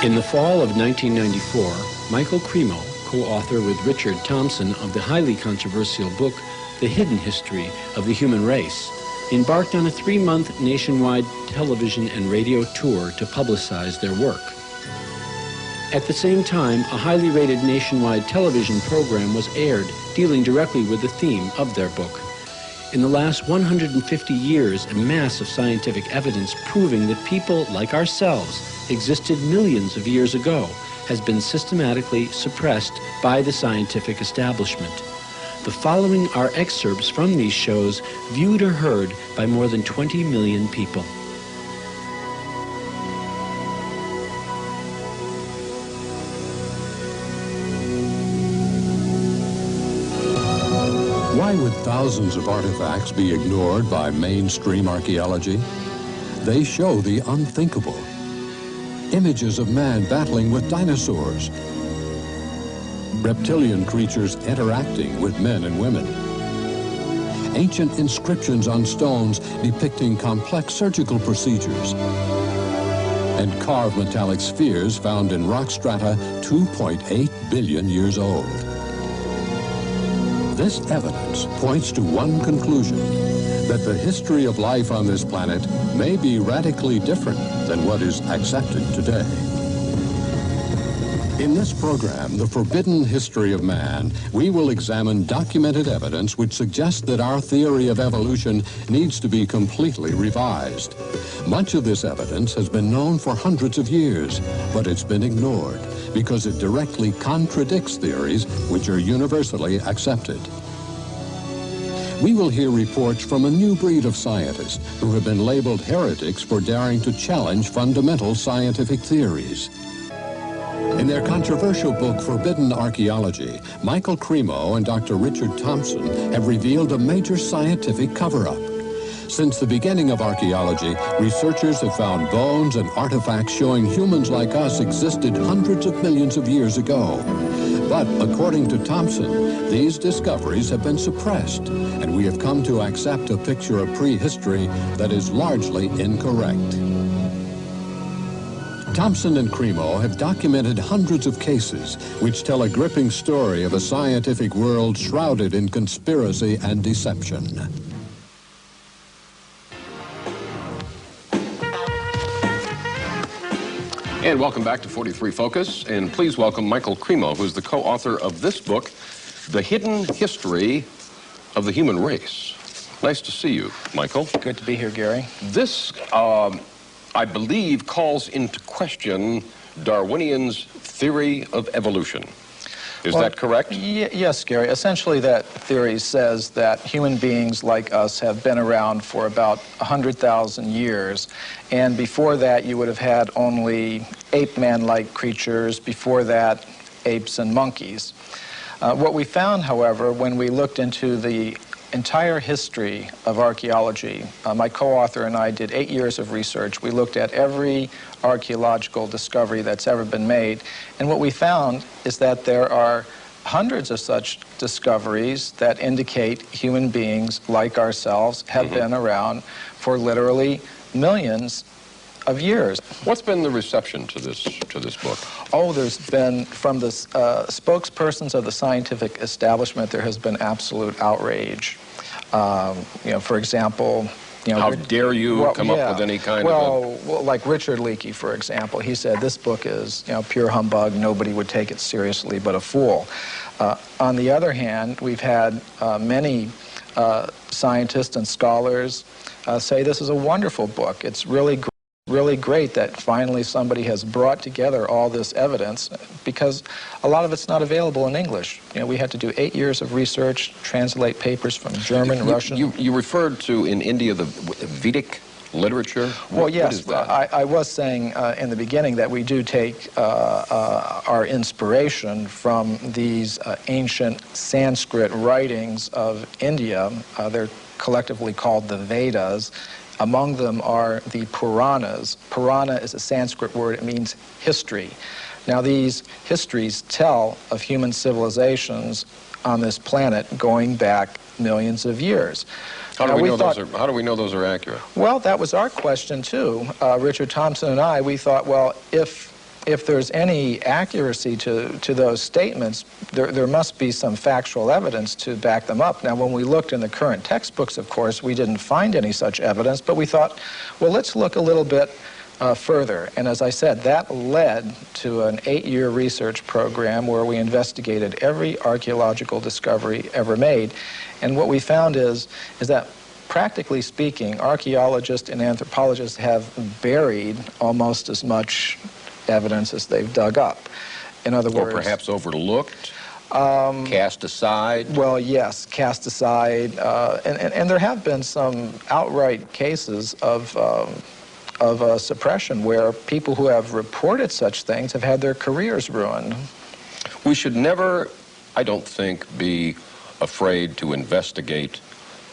In the fall of 1994, Michael Cremo, co-author with Richard Thompson of the highly controversial book, The Hidden History of the Human Race, embarked on a 3-month nationwide television and radio tour to publicize their work. At the same time, a highly rated nationwide television program was aired dealing directly with the theme of their book. In the last 150 years, a mass of scientific evidence proving that people like ourselves existed millions of years ago has been systematically suppressed by the scientific establishment. The following are excerpts from these shows viewed or heard by more than 20 million people. Why would thousands of artifacts be ignored by mainstream archaeology? They show the unthinkable. Images of man battling with dinosaurs. Reptilian creatures interacting with men and women. Ancient inscriptions on stones depicting complex surgical procedures. And carved metallic spheres found in rock strata 2.8 billion years old. This evidence points to one conclusion, that the history of life on this planet may be radically different than what is accepted today. In this program, The Forbidden History of Man, we will examine documented evidence which suggests that our theory of evolution needs to be completely revised. Much of this evidence has been known for hundreds of years, but it's been ignored because it directly contradicts theories which are universally accepted. We will hear reports from a new breed of scientists who have been labeled heretics for daring to challenge fundamental scientific theories. In their controversial book, Forbidden Archeology, Michael Cremo and Dr. Richard Thompson have revealed a major scientific cover-up. Since the beginning of archaeology, researchers have found bones and artifacts showing humans like us existed hundreds of millions of years ago. But according to Thompson, these discoveries have been suppressed, and we have come to accept a picture of prehistory that is largely incorrect. Thompson and Cremo have documented hundreds of cases which tell a gripping story of a scientific world shrouded in conspiracy and deception. And welcome back to 43 Focus, and please welcome Michael Cremo, who's the co-author of this book, The Hidden History of the Human Race. Nice to see you, Michael. Good to be here, Gary. This, I believe, calls into question Darwinian's theory of evolution. Is that correct? Yes, Gary. Essentially, that theory says that human beings like us have been around for about 100,000 years. And before that, you would have had only ape-man-like creatures. Before that, apes and monkeys. What we found, however, when we looked into the entire history of archaeology, my co-author and I did 8 years of research. We looked at every archaeological discovery that's ever been made, and what we found is that there are hundreds of such discoveries that indicate human beings like ourselves have been around for literally millions of years. What's been the reception to this book? Oh, there's been, from the spokespersons of the scientific establishment, there has been absolute outrage. You know, for example, you know, how dare you come up with any kind of well, like Richard Leakey, for example, he said this book is, you know, pure humbug. Nobody would take it seriously but a fool. On the other hand, we've had many scientists and scholars say this is a wonderful book. It's really great that finally somebody has brought together all this evidence, because a lot of it's not available in English. You know, we had to do 8 years of research, translate papers from German, Russian. You referred to in India the Vedic literature? Well, yes, what is that? I was saying in the beginning that we do take our inspiration from these ancient Sanskrit writings of India. They're collectively called the Vedas. Among them are the Puranas. Purana is a Sanskrit word. It means history. Now, these histories tell of human civilizations on this planet going back millions of years. How do we know those are accurate? Well, that was our question, too. Richard Thompson and I, we thought, well, if if there's any accuracy to those statements, there must be some factual evidence to back them up. Now, when we looked in the current textbooks, of course, we didn't find any such evidence, but we thought, well, let's look a little bit further. And as I said, that led to an 8-year research program where we investigated every archaeological discovery ever made. And what we found is that, practically speaking, archaeologists and anthropologists have buried almost as much evidence as they've dug up. In other words... Or perhaps overlooked, cast aside? Well, yes, cast aside. And there have been some outright cases of suppression where people who have reported such things have had their careers ruined. We should never, I don't think, be afraid to investigate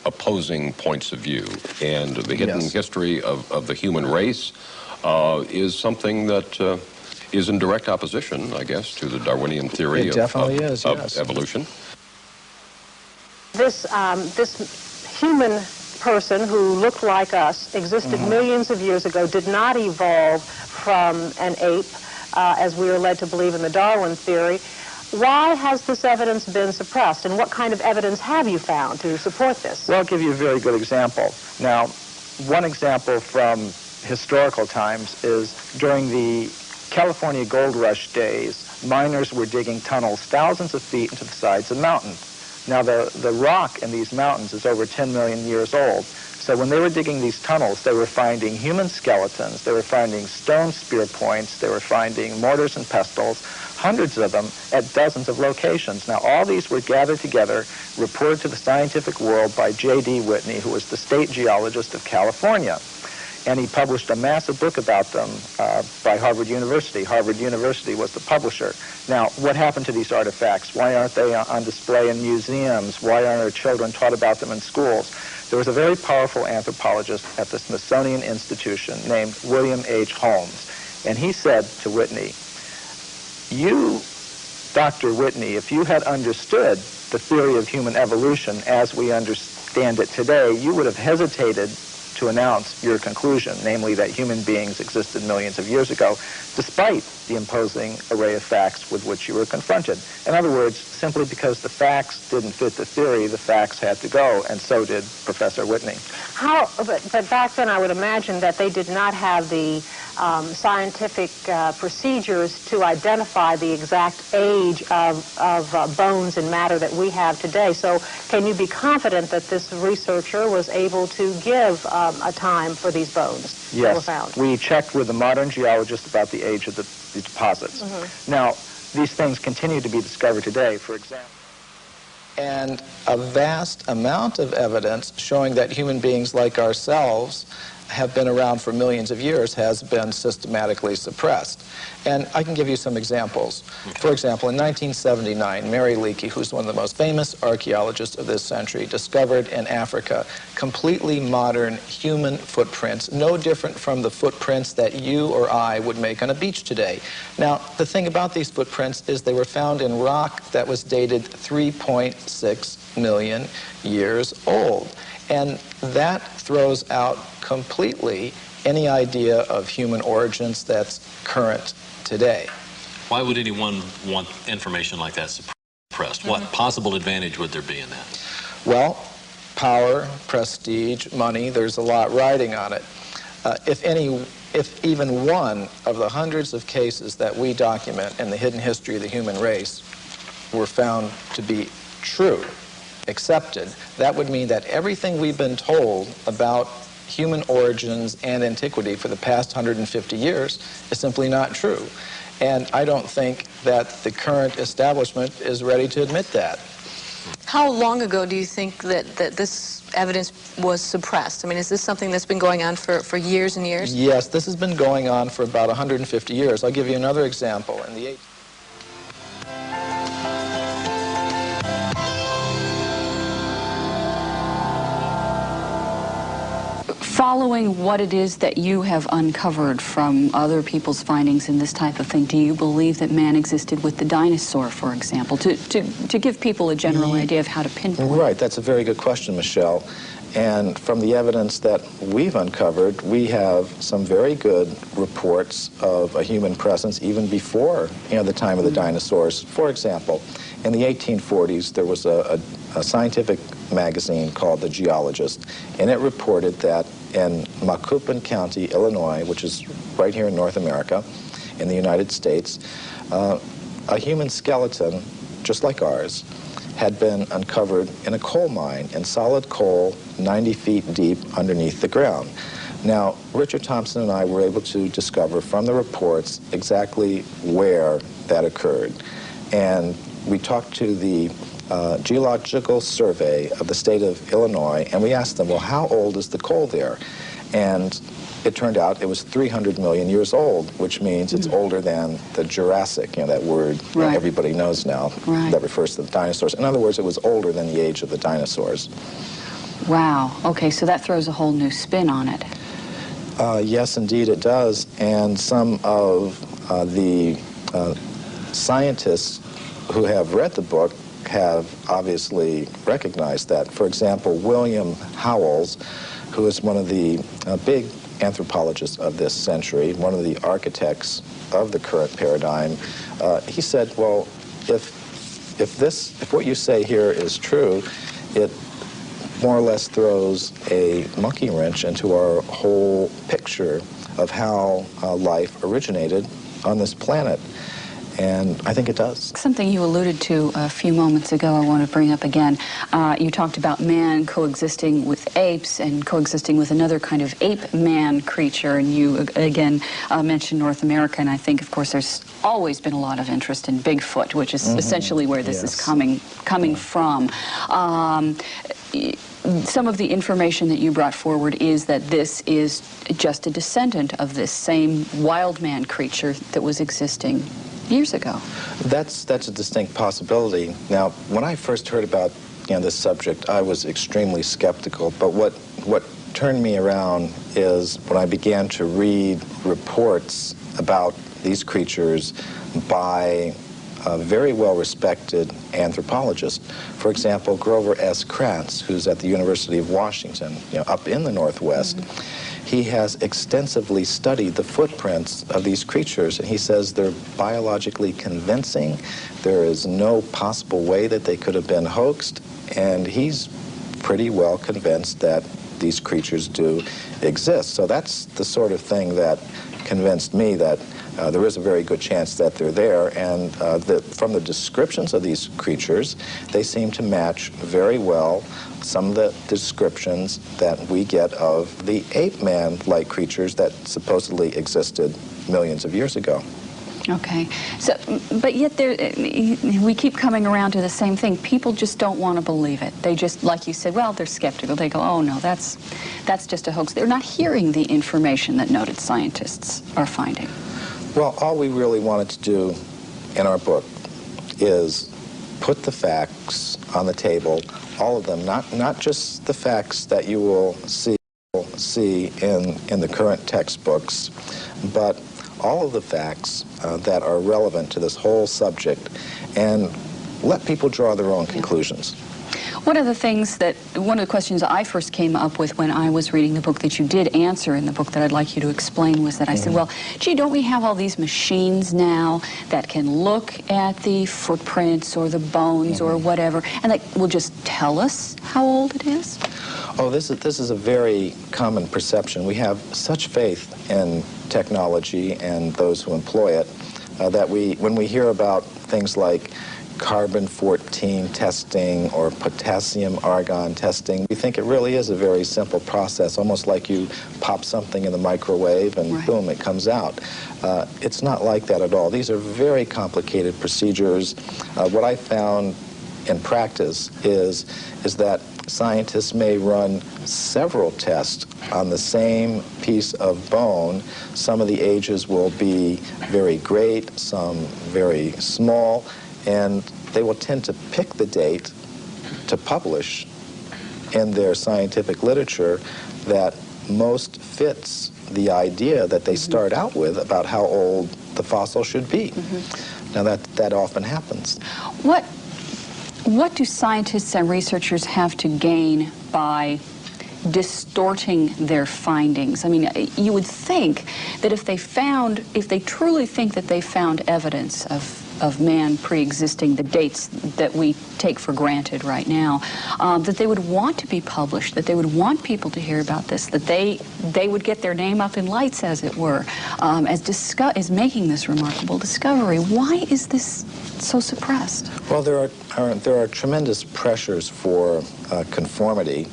opposing points of view. And the hidden history of the human race is something that is in direct opposition, I guess, to the Darwinian theory of evolution. This human person who looked like us, existed millions of years ago, did not evolve from an ape, as we are led to believe in the Darwin theory. Why has this evidence been suppressed, and what kind of evidence have you found to support this? Well, I'll give you a very good example. Now, one example from historical times is during the California gold rush days, miners were digging tunnels thousands of feet into the sides of mountains. Now, the rock in these mountains is over 10 million years old. So when they were digging these tunnels, they were finding human skeletons, they were finding stone spear points, they were finding mortars and pestles, hundreds of them at dozens of locations. Now, all these were gathered together, reported to the scientific world by J.D. Whitney, who was the state geologist of California. And he published a massive book about them by Harvard University. Harvard University was the publisher. Now, what happened to these artifacts? Why aren't they on display in museums? Why aren't our children taught about them in schools? There was a very powerful anthropologist at the Smithsonian Institution named William H. Holmes. And he said to Whitney, you, Dr. Whitney, if you had understood the theory of human evolution as we understand it today, you would have hesitated to announce your conclusion, namely that human beings existed millions of years ago, despite the imposing array of facts with which you were confronted. In other words, simply because the facts didn't fit the theory, the facts had to go, and so did Professor Whitney. But back then I would imagine that they did not have the scientific procedures to identify the exact age of bones and matter that we have today. So can you be confident that this researcher was able to give a time for these bones that were found? Yes, we checked with a modern geologist about the age of the deposits. Now, these things continue to be discovered today, for example. And a vast amount of evidence showing that human beings like ourselves have been around for millions of years has been systematically suppressed. And I can give you some examples. For example, in 1979, Mary Leakey, who's one of the most famous archaeologists of this century, discovered in Africa completely modern human footprints, no different from the footprints that you or I would make on a beach today. Now, the thing about these footprints is they were found in rock that was dated 3.6 million years old. And that throws out completely any idea of human origins that's current today. Why would anyone want information like that suppressed? What possible advantage would there be in that? Well, power, prestige, money, there's a lot riding on it. If even one of the hundreds of cases that we document in the hidden history of the human race were found to be true, accepted, that would mean that everything we've been told about human origins and antiquity for the past 150 years is simply not true. And I don't think that the current establishment is ready to admit that. How long ago do you think that this evidence was suppressed? I mean, is this something that's been going on for years and years? Yes, this has been going on for about 150 years. I'll give you another example. In the Following what it is that you have uncovered from other people's findings in this type of thing, do you believe that man existed with the dinosaur, for example, to give people a general idea of how to pinpoint? Right, that's a very good question, Michelle. And from the evidence that we've uncovered, we have some very good reports of a human presence even before, the time of the dinosaurs. For example, in the 1840s, there was a scientific magazine called The Geologist, and it reported that in Macoupin County, Illinois, which is right here in North America, in the United States, a human skeleton, just like ours, had been uncovered in a coal mine, in solid coal, 90 feet deep underneath the ground. Now, Richard Thompson and I were able to discover from the reports exactly where that occurred. And we talked to the Geological Survey of the state of Illinois, and we asked them, well, how old is the coal there? And it turned out it was 300 million years old, which means it's older than the Jurassic, that word everybody knows now, that refers to the dinosaurs. In other words, it was older than the age of the dinosaurs. Wow. Okay, so that throws a whole new spin on it. Yes, indeed it does. And some of the scientists who have read the book have obviously recognized that. For example, William Howells, who is one of the big anthropologists of this century, one of the architects of the current paradigm, he said, well, if what you say here is true, it more or less throws a monkey wrench into our whole picture of how life originated on this planet. And I think it does. Something you alluded to a few moments ago I want to bring up again. You talked about man coexisting with apes and coexisting with another kind of ape-man creature, and you again mentioned North America, and I think, of course, there's always been a lot of interest in Bigfoot, which is essentially where this is coming from. Some of the information that you brought forward is that this is just a descendant of this same wild man creature that was existing years ago. That's a distinct possibility. Now, when I first heard about this subject, I was extremely skeptical. But what turned me around is when I began to read reports about these creatures by very well-respected anthropologists. For example, Grover S. Krantz, who's at the University of Washington, up in the Northwest. He has extensively studied the footprints of these creatures, and he says they're biologically convincing. There is no possible way that they could have been hoaxed, and he's pretty well convinced that these creatures do exist. So that's the sort of thing that convinced me that there is a very good chance that they're there, and from the descriptions of these creatures, they seem to match very well some of the descriptions that we get of the ape-man-like creatures that supposedly existed millions of years ago. Okay, so, but yet we keep coming around to the same thing. People just don't want to believe it. They just, like you said, well, they're skeptical. They go, oh no, that's just a hoax. They're not hearing the information that noted scientists are finding. Well, all we really wanted to do in our book is put the facts on the table, all of them, not just the facts that you will see in the current textbooks, but all of the facts that are relevant to this whole subject, and let people draw their own conclusions. One of the questions I first came up with when I was reading the book that you did answer in the book that I'd like you to explain was that I said, well, gee, don't we have all these machines now that can look at the footprints or the bones or whatever, and that will just tell us how old it is? Oh, this is a very common perception. We have such faith in technology and those who employ it that when we hear about things like carbon-14 testing or potassium-argon testing, we think it really is a very simple process, almost like you pop something in the microwave and boom, it comes out. It's not like that at all. These are very complicated procedures. What I found in practice is that scientists may run several tests on the same piece of bone. Some of the ages will be very great, some very small, and they will tend to pick the date to publish in their scientific literature that most fits the idea that they start out with about how old the fossil should be. Now that often happens. What do scientists and researchers have to gain by distorting their findings? I mean, you would think that if they truly think that they found evidence of man pre-existing the dates that we take for granted right now, that they would want to be published, that they would want people to hear about this, that they would get their name up in lights, as it were, as making this remarkable discovery. Why is this so suppressed? Well, there are tremendous pressures for conformity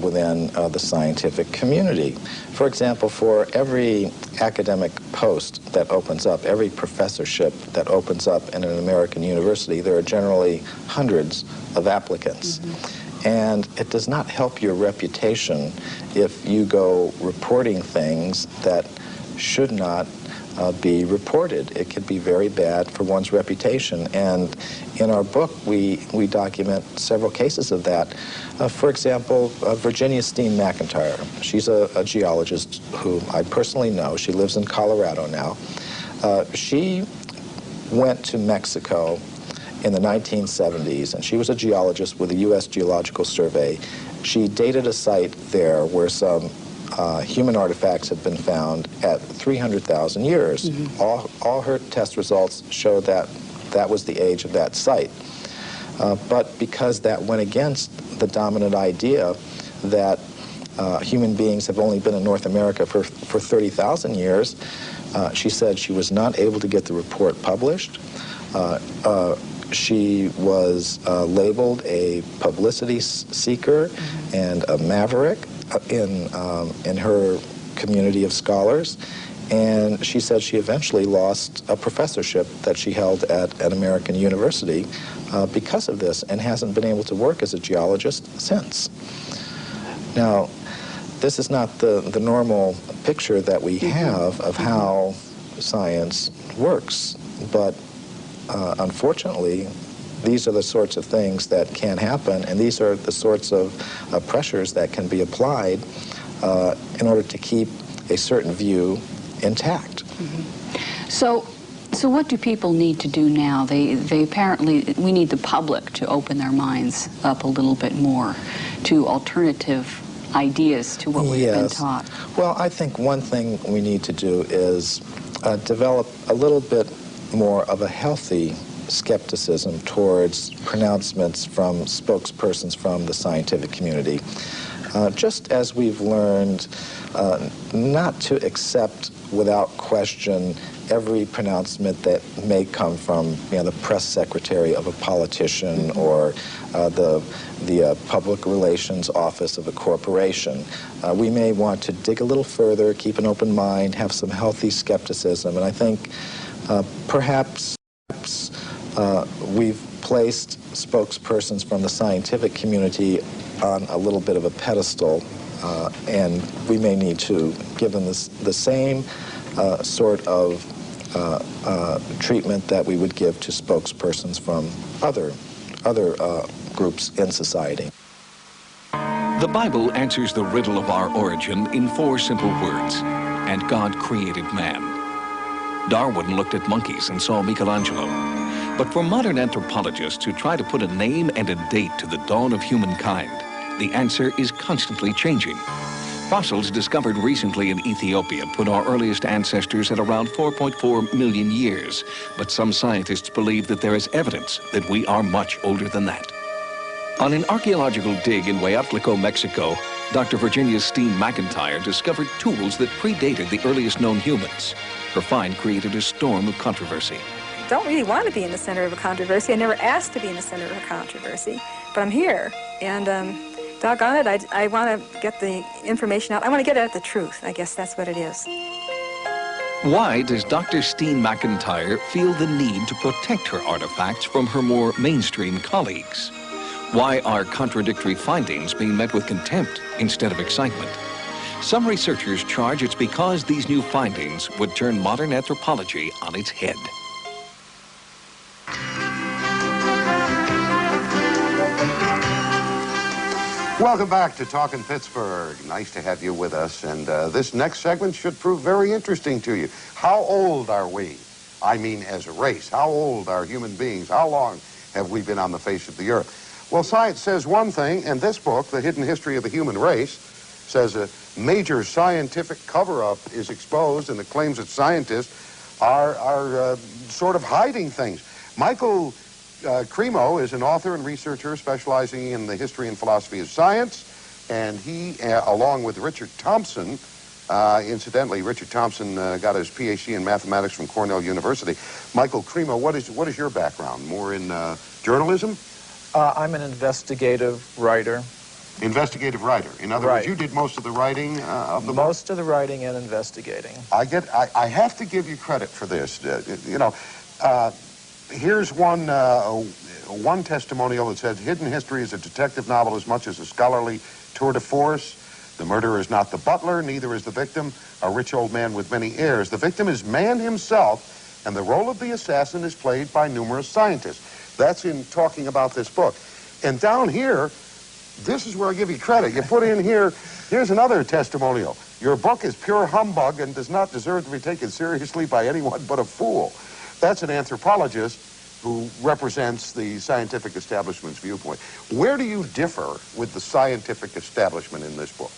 within the scientific community. For example, for every academic post that opens up, every professorship that opens up in an American university, there are generally hundreds of applicants. And it does not help your reputation if you go reporting things that should not be reported. It could be very bad for one's reputation. And in our book, we document several cases of that. For example, Virginia Steen McIntyre. She's a geologist who I personally know. She lives in Colorado now. She went to Mexico in the 1970s, and she was a geologist with the U.S. Geological Survey. She dated a site there where some human artifacts have been found at 300,000 years. All her test results show that that was the age of that site. But because that went against the dominant idea that human beings have only been in North America for 30,000 years, she said she was not able to get the report published. She was labeled a publicity seeker and a maverick in her community of scholars, and she said she eventually lost a professorship that she held at an American university because of this, and hasn't been able to work as a geologist since. Now, this is not the normal picture that we have of how science works, but unfortunately, these are the sorts of things that can happen, and these are the sorts of pressures that can be applied in order to keep a certain view intact. So what do people need to do now? They apparently, we need the public to open their minds up a little bit more to alternative ideas to what we've been taught. Well, I think one thing we need to do is develop a little bit more of a healthy skepticism towards pronouncements from spokespersons from the scientific community. Just as we've learned not to accept without question every pronouncement that may come from the press secretary of a politician or the public relations office of a corporation. We may want to dig a little further, keep an open mind, have some healthy skepticism, and I think perhaps we've placed spokespersons from the scientific community on a little bit of a pedestal, and we may need to give them the same sort of treatment that we would give to spokespersons from other groups in society. The Bible answers the riddle of our origin in 4 simple words: and God created man. Darwin looked at monkeys and saw Michelangelo. But for modern anthropologists who try to put a name and a date to the dawn of humankind, the answer is constantly changing. Fossils discovered recently in Ethiopia put our earliest ancestors at around 4.4 million years, but some scientists believe that there is evidence that we are much older than that. On an archaeological dig in Hueyatlico, Mexico, Dr. Virginia Steen McIntyre discovered tools that predated the earliest known humans. Her find created a storm of controversy. I don't really want to be in the center of a controversy. I never asked to be in the center of a controversy, but I'm here, and doggone it, I want to get the information out. I want to get at the truth. I guess that's what it is. Why does Dr. Steen McIntyre feel the need to protect her artifacts from her more mainstream colleagues? Why are contradictory findings being met with contempt instead of excitement? Some researchers charge it's because these new findings would turn modern anthropology on its head. Welcome back to Talkin' Pittsburgh. Nice to have you with us. And this next segment should prove very interesting to you. How old are we? I mean, as a race. How old are human beings? How long have we been on the face of the earth? Well, science says one thing, and this book, The Hidden History of the Human Race, says a major scientific cover-up is exposed, and it claims that scientists are sort of hiding things. Michael Cremo is an author and researcher specializing in the history and philosophy of science, and he, along with Richard Thompson, incidentally, Richard Thompson got his PhD in mathematics from Cornell University. Michael Cremo, what is your background? More in journalism? I'm an investigative writer. Investigative writer. In other words, you did most of the writing of the book? Most of the writing and investigating. I have to give you credit for this. Here's one testimonial that says, hidden history is a detective novel as much as a scholarly tour de force. The murderer is not the butler, neither is the victim, a rich old man with many heirs. The victim is man himself, and the role of the assassin is played by numerous scientists. That's in talking about this book. And down here, this is where I give you credit. You put in here, here's another testimonial. Your book is pure humbug and does not deserve to be taken seriously by anyone but a fool. That's an anthropologist who represents the scientific establishment's viewpoint. Where do you differ with the scientific establishment in this book?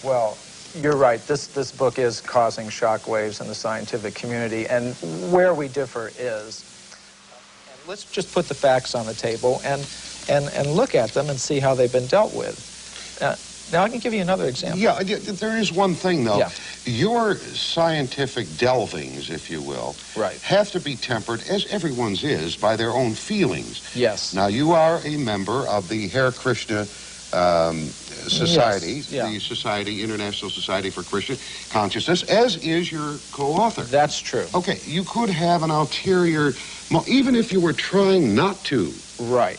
Well, you're right. This book is causing shockwaves in the scientific community, and where we differ is, and let's just put the facts on the table and look at them and see how they've been dealt with. Now, I can give you another example. Yeah, there is one thing, though. Yeah. Your scientific delvings, if you will, have to be tempered, as everyone's is, by their own feelings. Yes. Now, you are a member of the Hare Krishna Society, the International Society for Christian Consciousness, as is your co-author. That's true. Okay, you could have an ulterior, even if you were trying not to. Right.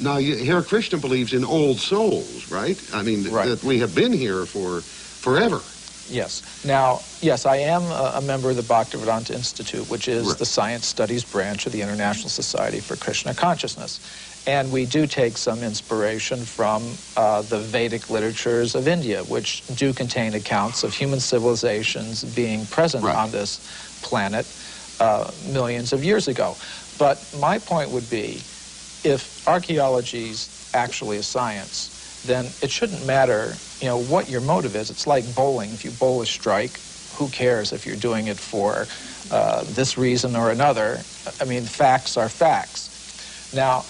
Now, Hare Krishna believes in old souls, right? I mean, that we have been here for forever. Yes. Now, yes, I am a member of the Bhaktivedanta Institute, which is the science studies branch of the International Society for Krishna Consciousness. And we do take some inspiration from the Vedic literatures of India, which do contain accounts of human civilizations being present on this planet millions of years ago. But my point would be, if archaeology is actually a science, then it shouldn't matter, what your motive is. It's like bowling. If you bowl a strike, who cares if you're doing it for this reason or another? I mean, facts are facts. Now,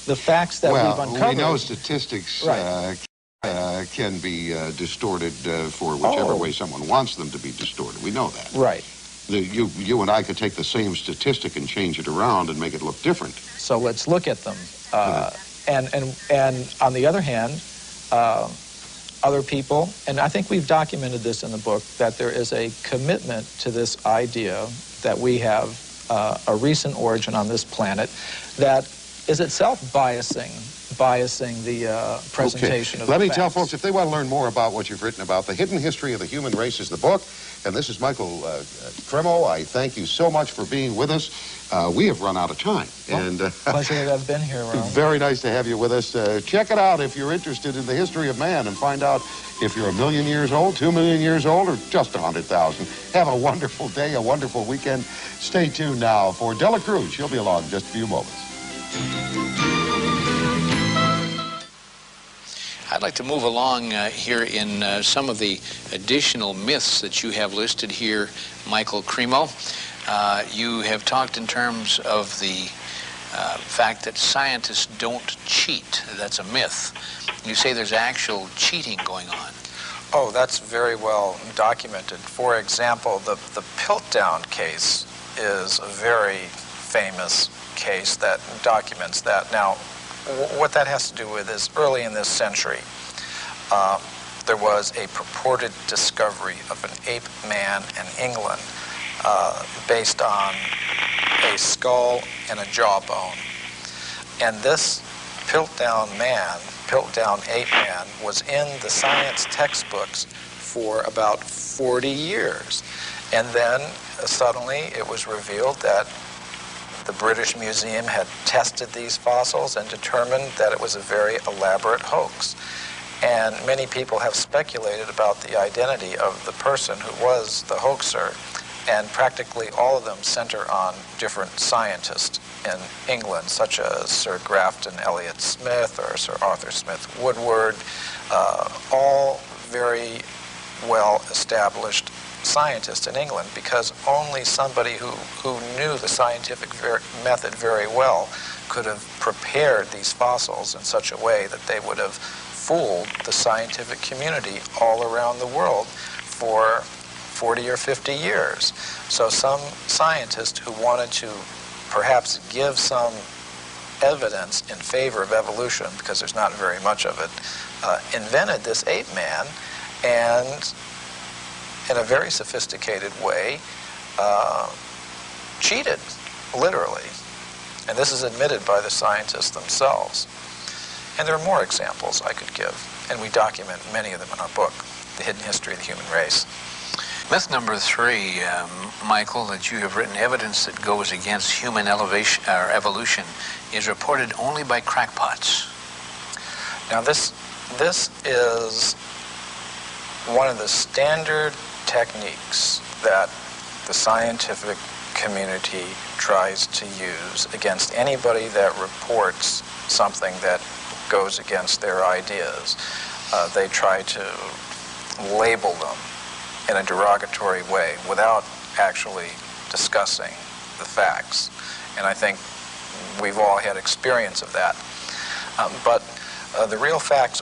the facts that we've uncovered... we know statistics can be distorted for whichever way someone wants them to be distorted. We know that. Right. You and I could take the same statistic and change it around and make it look different. So let's look at them. And on the other hand, other people, and I think we've documented this in the book, that there is a commitment to this idea that we have a recent origin on this planet that is itself biasing the presentation of the Let me facts. tell folks, if they want to learn more about what you've written about, The Hidden History of the Human Race is the book. And this is Michael Cremo. I thank you so much for being with us. We have run out of time. Pleasure that I've been here, Ron. Very nice to have you with us. Check it out if you're interested in the history of man and find out if you're 1 million years old, 2 million years old, or just 100,000. Have a wonderful day, a wonderful weekend. Stay tuned now for Dela Cruz. She'll be along in just a few moments. I'd like to move along here in some of the additional myths that you have listed here, Michael Cremo. You have talked in terms of the fact that scientists don't cheat. That's a myth. You say there's actual cheating going on. Oh, that's very well documented. For example, the Piltdown case is a very famous case that documents that. Now, what that has to do with is early in this century, there was a purported discovery of an ape man in England based on a skull and a jawbone. And this Piltdown ape man, was in the science textbooks for about 40 years. And then suddenly it was revealed that the British Museum had tested these fossils and determined that it was a very elaborate hoax. And many people have speculated about the identity of the person who was the hoaxer, and practically all of them center on different scientists in England, such as Sir Grafton Elliott Smith or Sir Arthur Smith Woodward, all very well-established scientists in England, because only somebody who knew the scientific method very well could have prepared these fossils in such a way that they would have fooled the scientific community all around the world for 40 or 50 years. So some scientist who wanted to perhaps give some evidence in favor of evolution, because there's not very much of it, invented this ape man, and in a very sophisticated way cheated, literally. And this is admitted by the scientists themselves. And there are more examples I could give, and we document many of them in our book, The Hidden History of the Human Race. Myth number 3, Michael, that you have written, evidence that goes against human evolution is reported only by crackpots. Now this is one of the standard techniques that the scientific community tries to use against anybody that reports something that goes against their ideas. They try to label them in a derogatory way without actually discussing the facts. And I think we've all had experience of that. But the real facts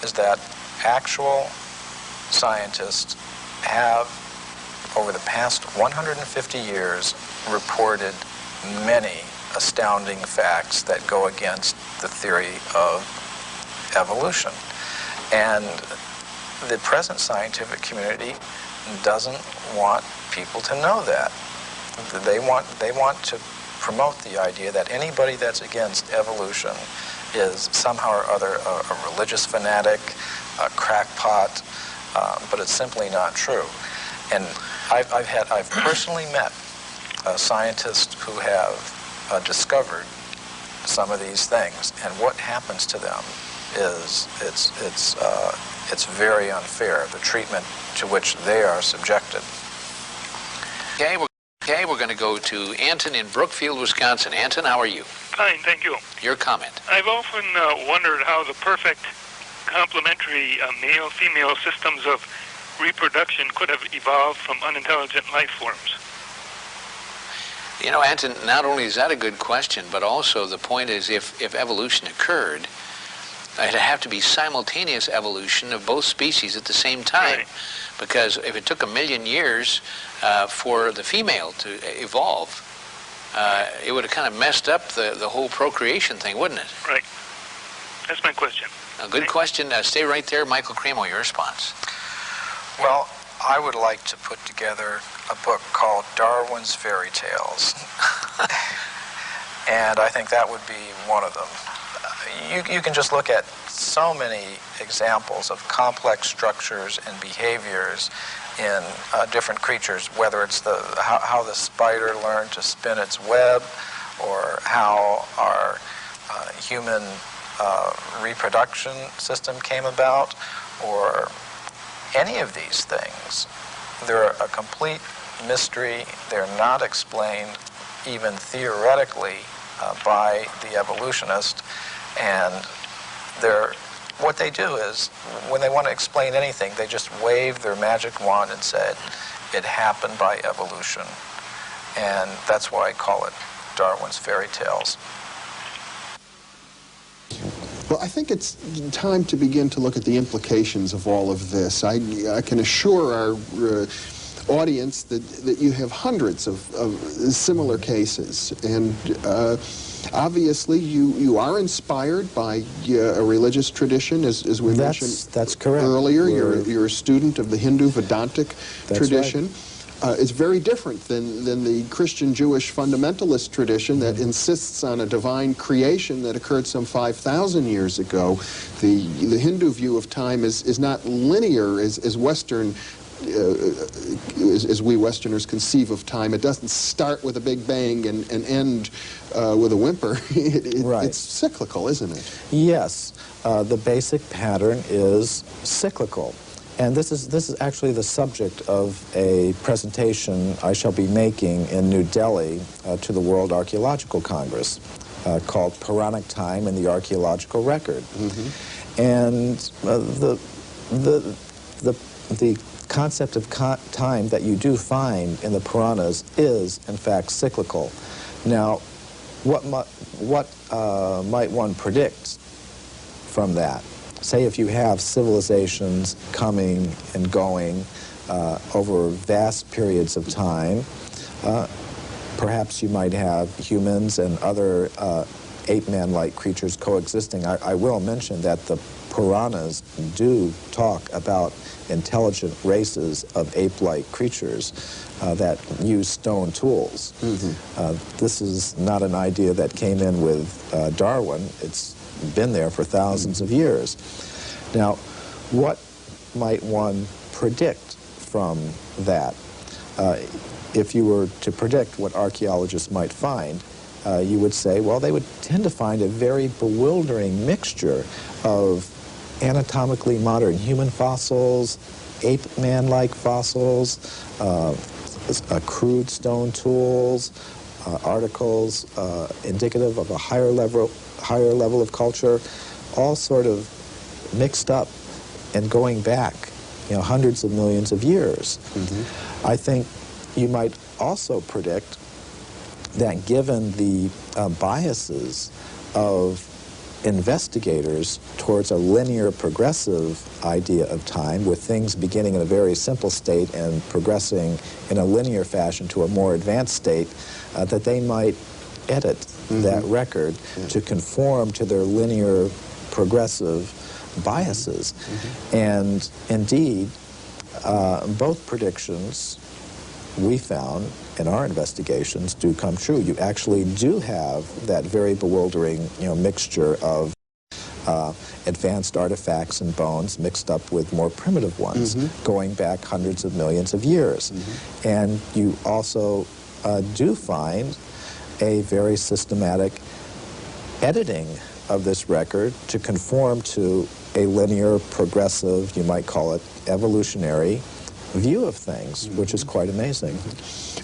is that actual scientists have, over the past 150 years, reported many astounding facts that go against the theory of evolution. And the present scientific community doesn't want people to know that. They want to promote the idea that anybody that's against evolution is somehow or other a religious fanatic, a crackpot, but it's simply not true. And I've personally met scientists who have discovered some of these things, and what happens to them is it's very unfair, the treatment to which they are subjected. Okay, we're going to go to Anton in Brookfield, Wisconsin. Anton, how are you? Fine, thank you. Your comment. I've often wondered how the perfect complementary male-female systems of reproduction could have evolved from unintelligent life forms. You know, Anton, not only is that a good question, but also the point is if evolution occurred, it'd have to be simultaneous evolution of both species at the same time. Right. Because if it took 1 million years for the female to evolve, it would have kind of messed up the whole procreation thing, wouldn't it? Right. That's my question. A good question. Stay right there. Michael Cremo, your response. Well, I would like to put together a book called Darwin's Fairy Tales. And I think that would be one of them. You can just look at so many examples of complex structures and behaviors in different creatures, whether it's how the spider learned to spin its web, or how our human reproduction system came about, or any of these things. They're a complete mystery. They're not explained even theoretically by the evolutionist. And what they do is, when they want to explain anything, they just wave their magic wand and said, it happened by evolution. And that's why I call it Darwin's Fairy Tales. Well, I think it's time to begin to look at the implications of all of this. I can assure our audience that you have hundreds of similar cases. And obviously, you are inspired by a religious tradition, as we mentioned that's correct. Earlier. You're a student of the Hindu Vedantic tradition. Right. It's very different than the Christian-Jewish fundamentalist tradition that insists on a divine creation that occurred some 5,000 years ago. The Hindu view of time is not linear as Western as we Westerners conceive of time, it doesn't start with a big bang and end with a whimper. It's cyclical, isn't it? Yes. The basic pattern is cyclical. And this is actually the subject of a presentation I shall be making in New Delhi to the World Archeological Congress called Puranic Time and the Archeological Record. And the concept of time that you do find in the Puranas is, in fact, cyclical. Now, what might one predict from that? Say if you have civilizations coming and going over vast periods of time, perhaps you might have humans and other ape-man-like creatures coexisting. I will mention that the Puranas do talk about intelligent races of ape-like creatures that use stone tools. This is not an idea that came in with Darwin. It's been there for thousands of years. Now, what might one predict from that? If you were to predict what archaeologists might find, you would say, well, they would tend to find a very bewildering mixture of anatomically modern human fossils, ape-man-like fossils, crude stone tools, articles indicative of a higher level of culture, all sort of mixed up and going back, hundreds of millions of years. I think you might also predict that given the biases of investigators towards a linear progressive idea of time, with things beginning in a very simple state and progressing in a linear fashion to a more advanced state, that they might edit that record to conform to their linear progressive biases. And indeed, both predictions we found in our investigations do come true. You actually do have that very bewildering, mixture of advanced artifacts and bones mixed up with more primitive ones, going back hundreds of millions of years. And you also do find a very systematic editing of this record to conform to a linear, progressive, you might call it evolutionary, view of things, which is quite amazing.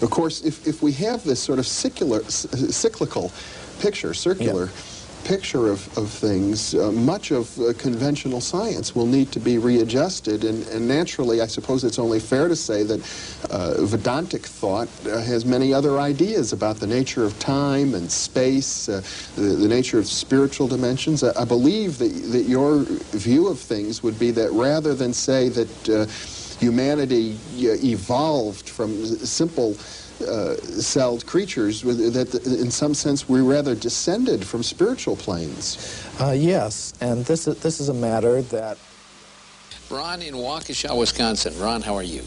Of course, if we have this sort of cyclical picture, circular picture of things, much of conventional science will need to be readjusted, and naturally, I suppose it's only fair to say that Vedantic thought has many other ideas about the nature of time and space, the nature of spiritual dimensions. I believe that your view of things would be that rather than say that humanity evolved from simple celled creatures, that in some sense we rather descended from spiritual planes. Yes, and this is a matter that... Ron in Waukesha, Wisconsin. Ron, how are you?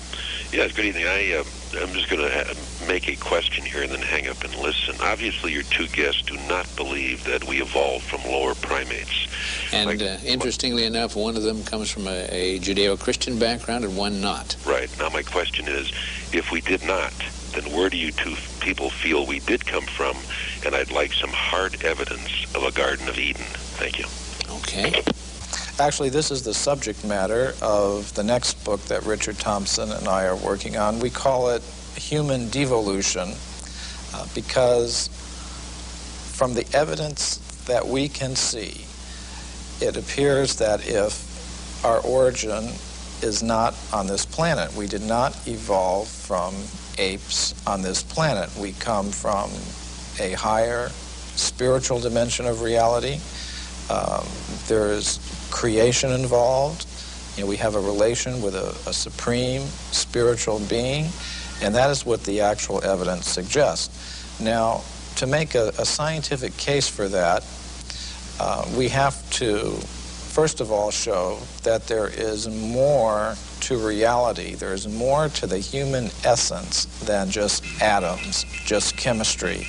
Yes, good evening. I'm just going to make a question here and then hang up and listen. Obviously, your two guests do not believe that we evolved from lower primates. And interestingly enough, one of them comes from a Judeo-Christian background and one not. Right. Now, my question is, if we did not, then where do you two people feel we did come from? And I'd like some hard evidence of a Garden of Eden. Thank you. Okay. Actually, this is the subject matter of the next book that Richard Thompson and I are working on. We call it Human Devolution because from the evidence that we can see, it appears that if our origin is not on this planet, we did not evolve from apes on this planet. We come from a higher spiritual dimension of reality. There is creation involved. We have a relation with a supreme spiritual being, and that is what the actual evidence suggests. Now, to make a scientific case for that, we have to, first of all, show that there is more to reality. There is more to the human essence than just atoms, just chemistry.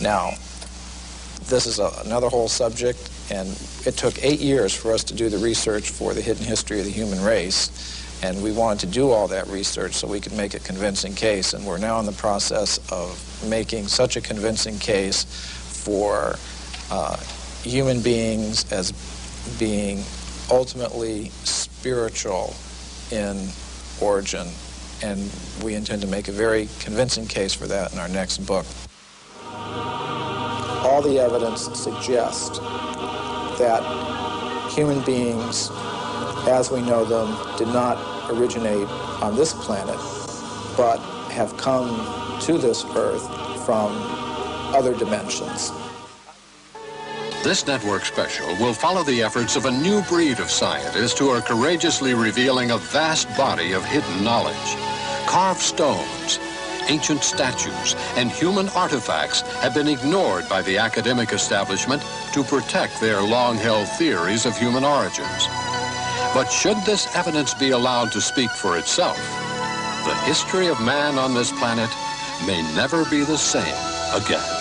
Now, this is another whole subject, and it took 8 years for us to do the research for The Hidden History of the Human Race. And we wanted to do all that research so we could make a convincing case, and we're now in the process of making such a convincing case for human beings as being ultimately spiritual in origin, and we intend to make a very convincing case for that in our next book. All the evidence suggests that human beings, as we know them, did not originate on this planet, but have come to this Earth from other dimensions. This network special will follow the efforts of a new breed of scientists who are courageously revealing a vast body of hidden knowledge. Carved stones, ancient statues, and human artifacts have been ignored by the academic establishment to protect their long-held theories of human origins. But should this evidence be allowed to speak for itself, the history of man on this planet may never be the same again.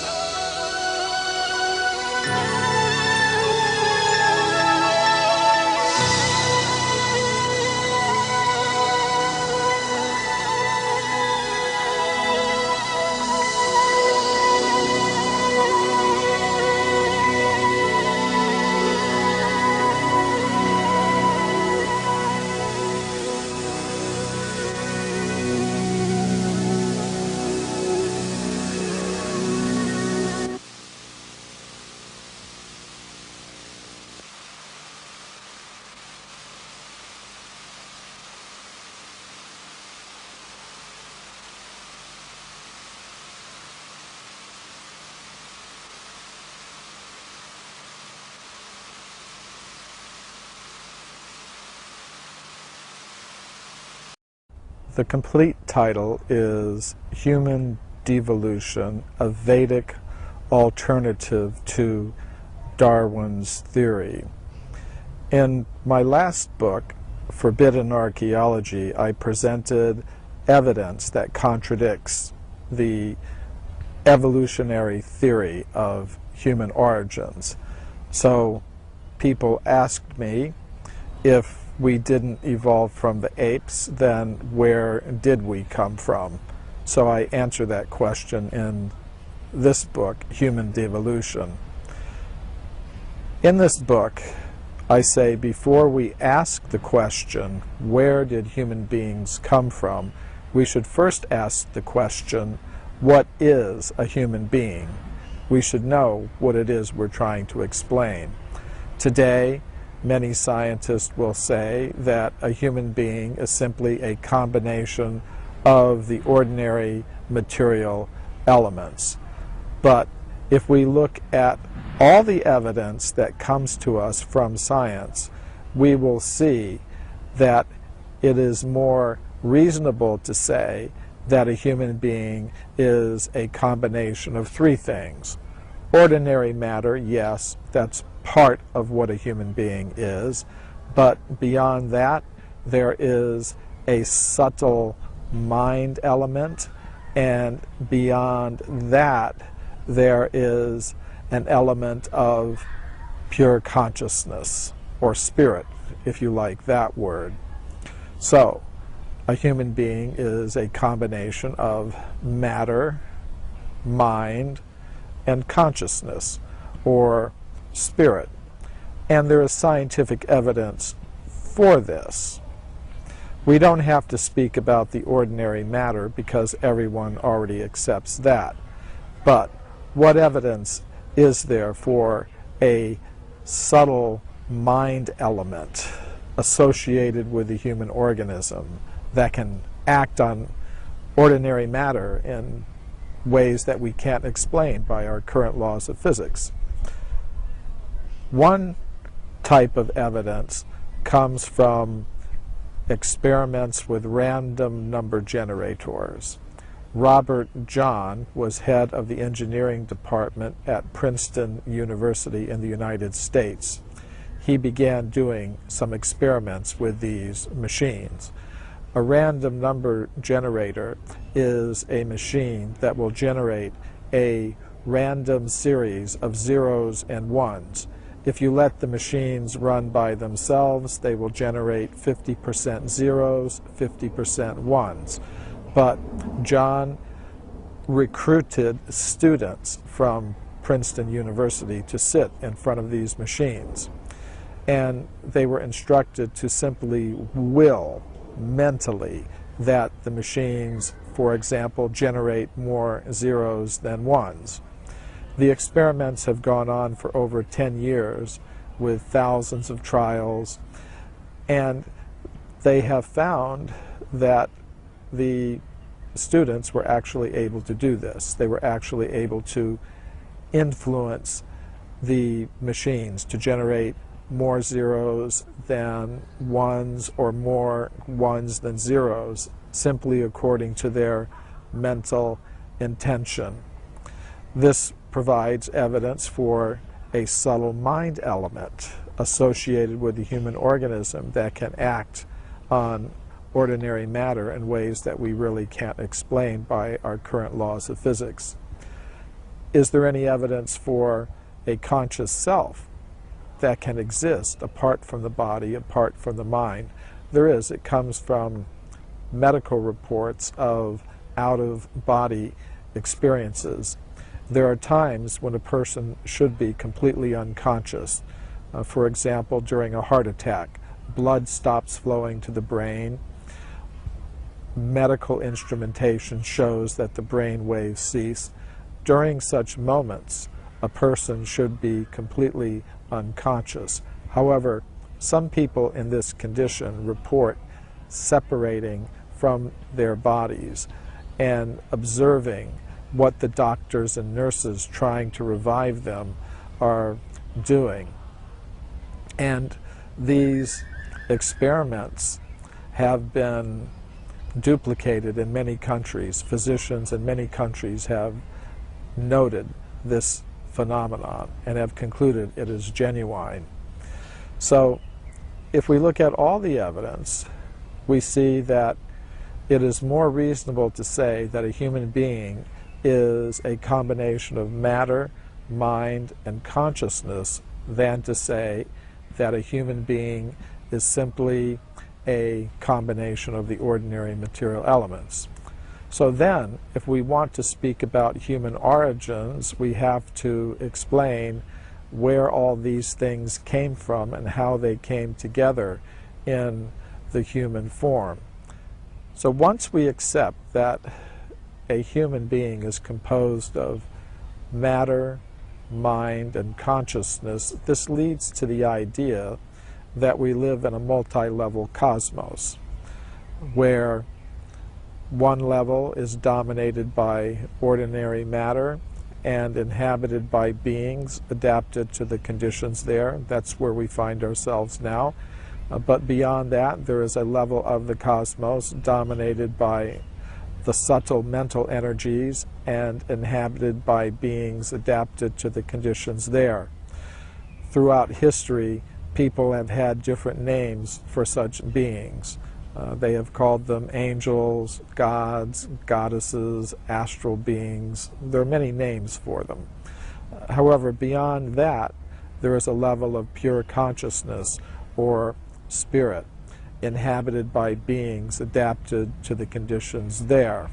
The complete title is Human Devolution, a Vedic Alternative to Darwin's Theory. In my last book, Forbidden Archaeology, I presented evidence that contradicts the evolutionary theory of human origins. So people asked me, if we didn't evolve from the apes, then where did we come from? So I answer that question in this book, Human Devolution. In this book, I say before we ask the question, where did human beings come from, we should first ask the question, what is a human being? We should know what it is we're trying to explain. Today, many scientists will say that a human being is simply a combination of the ordinary material elements. But if we look at all the evidence that comes to us from science, we will see that it is more reasonable to say that a human being is a combination of three things. Ordinary matter, yes, that's part of what a human being is, but beyond that, there is a subtle mind element, and beyond that, there is an element of pure consciousness, or spirit, if you like that word. So, a human being is a combination of matter, mind, and consciousness, or spirit. And there is scientific evidence for this. We don't have to speak about the ordinary matter because everyone already accepts that. But what evidence is there for a subtle mind element associated with the human organism that can act on ordinary matter in ways that we can't explain by our current laws of physics? One type of evidence comes from experiments with random number generators. Robert John was head of the engineering department at Princeton University in the United States. He began doing some experiments with these machines. A random number generator is a machine that will generate a random series of zeros and ones. If you let the machines run by themselves, they will generate 50% zeros, 50% ones. But John recruited students from Princeton University to sit in front of these machines. And they were instructed to simply will mentally that the machines, for example, generate more zeros than ones. The experiments have gone on for over 10 years with thousands of trials, and they have found that the students were actually able to do this. They were actually able to influence the machines to generate more zeros than ones or more ones than zeros, simply according to their mental intention. This provides evidence for a subtle mind element associated with the human organism that can act on ordinary matter in ways that we really can't explain by our current laws of physics. Is there any evidence for a conscious self that can exist apart from the body, apart from the mind? There is. It comes from medical reports of out-of-body experiences. There are times when a person should be completely unconscious. For example, during a heart attack, blood stops flowing to the brain. Medical instrumentation shows that the brain waves cease. During such moments, a person should be completely unconscious. However, some people in this condition report separating from their bodies and observing what the doctors and nurses trying to revive them are doing. And these experiments have been duplicated in many countries. Physicians in many countries have noted this phenomenon and have concluded it is genuine. So if we look at all the evidence, we see that it is more reasonable to say that a human being is a combination of matter, mind, and consciousness than to say that a human being is simply a combination of the ordinary material elements. So then, if we want to speak about human origins, we have to explain where all these things came from and how they came together in the human form. So once we accept that a human being is composed of matter, mind, and consciousness, this leads to the idea that we live in a multi-level cosmos, where one level is dominated by ordinary matter and inhabited by beings adapted to the conditions there. That's where we find ourselves now. But beyond that, there is a level of the cosmos dominated by the subtle mental energies and inhabited by beings adapted to the conditions there. Throughout history, people have had different names for such beings. They have called them angels, gods, goddesses, astral beings. There are many names for them. However, beyond that, there is a level of pure consciousness or spirit inhabited by beings adapted to the conditions there.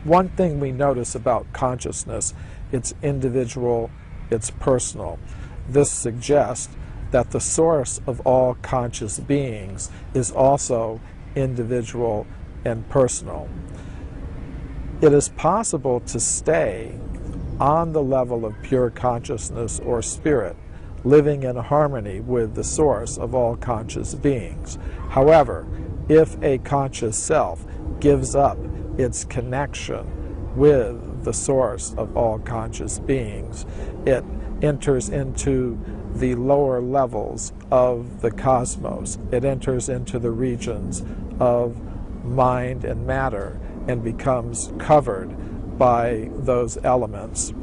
One thing we notice about consciousness, it's individual, it's personal. This suggests that the source of all conscious beings is also individual and personal. It is possible to stay on the level of pure consciousness or spirit, living in harmony with the source of all conscious beings. However, if a conscious self gives up its connection with the source of all conscious beings, it enters into the lower levels of the cosmos. It enters into the regions of mind and matter and becomes covered by those elements.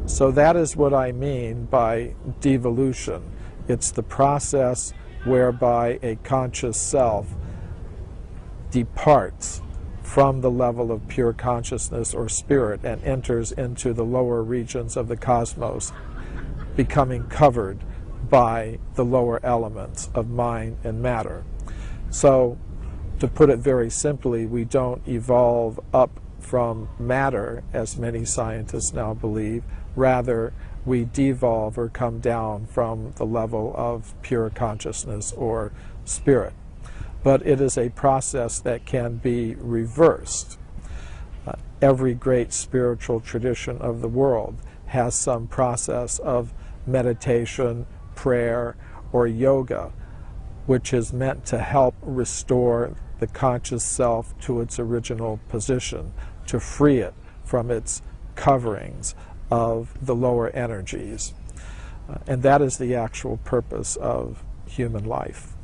So that is what I mean by devolution. It's the process whereby a conscious self departs from the level of pure consciousness or spirit and enters into the lower regions of the cosmos. becoming covered by the lower elements of mind and matter. So, to put it very simply, we don't evolve up from matter, as many scientists now believe. Rather, we devolve or come down from the level of pure consciousness or spirit. But it is a process that can be reversed. Every great spiritual tradition of the world has some process of meditation, prayer, or yoga, which is meant to help restore the conscious self to its original position, to free it from its coverings of the lower energies. And that is the actual purpose of human life.